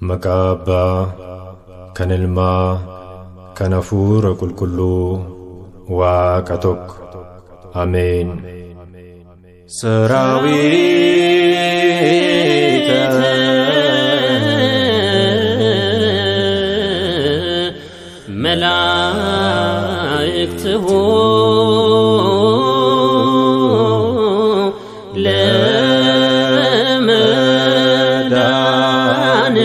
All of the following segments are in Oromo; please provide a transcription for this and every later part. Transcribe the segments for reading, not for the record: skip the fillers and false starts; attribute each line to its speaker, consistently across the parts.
Speaker 1: Maqaa Abbaa, kan Ilmaa, kan Hafuura Qulqulluu, Waaqa tokko. Ameen. Saraawwiita መላእክትሁ ለመዳን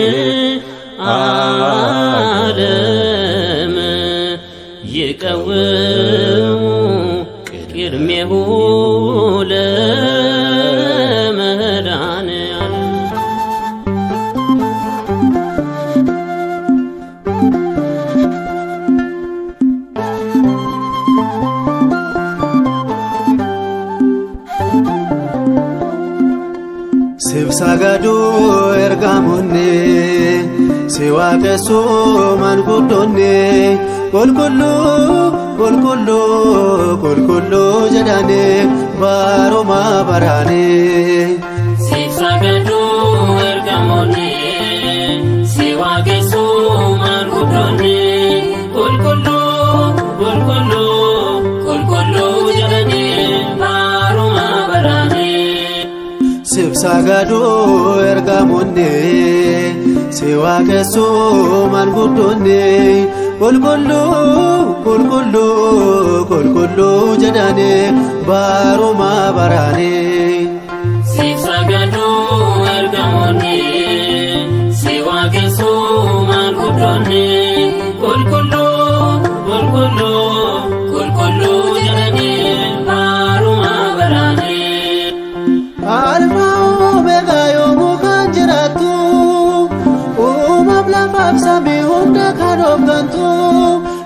Speaker 1: ዓለም ይቀውሙ ቅድሜሁ ለመዳን
Speaker 2: Sibsagadu ergamonne siwaqesu manguddonne kolkollu jedhane baroma barane
Speaker 3: Sibsagadu ergamonne siwaqesu manguddonne kolkollu jedhane baroma barane
Speaker 2: Sibsagadu ergamonne siwaqesu manguddonne kolkollu jedhane baroma barane
Speaker 3: Sibsagadu ergamonne siwaqesu manguddonne kolkollu jedhane baroma barane
Speaker 2: Alma omega yomu kanjiratu umabla babsabi hunda kanobgantu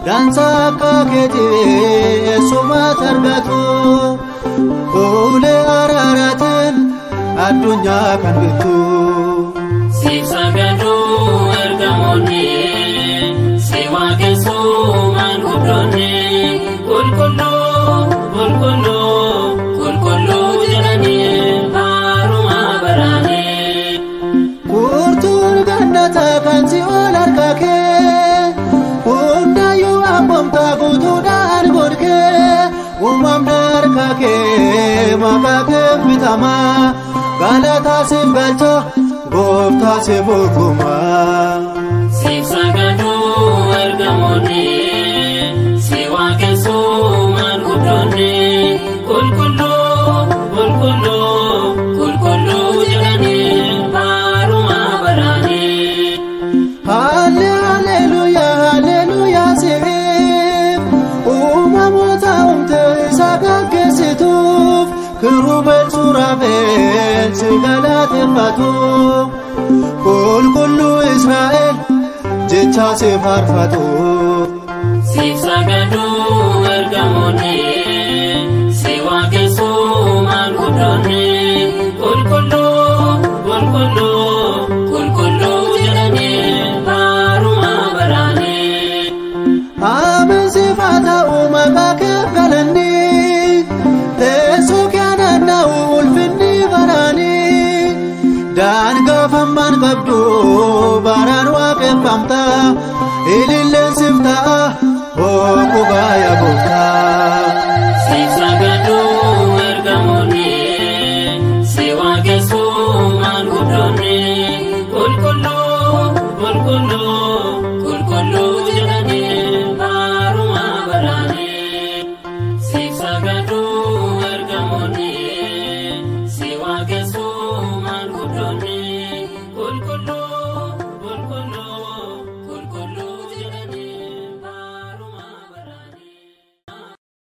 Speaker 2: dansa kaketi suma targatu ule araratin adunya kan gitu
Speaker 3: Sibsagadu ergamonne siwaqesu manguddonne kolkollu jedhane baroma barane
Speaker 2: Kurtur gandata kansi olarkake hunda yu abomta kutudan gorke umam darkake makake bitama galata simbalcho gofta sebukuma
Speaker 3: Sibsagadu ergamonne siwaqesu manguddonne kolkollu jedhane baroma barane
Speaker 2: Hallelujah sirif umamota umte sakakesituf kirubel surabel sigalatifatu kolkollu Israel jecha sefarfatu
Speaker 3: Sibsagadu ergamonne siwaqesu manguddonne kolkollu jedhane baroma barane
Speaker 2: Amen sifata umabake galani tesukyana ulfinni barani dan gafamman qabdu baran waqeffamta ililleen sifta okubaya gofta
Speaker 3: Sibsagadu ergamonne siwaqesu manguddonne kolkollu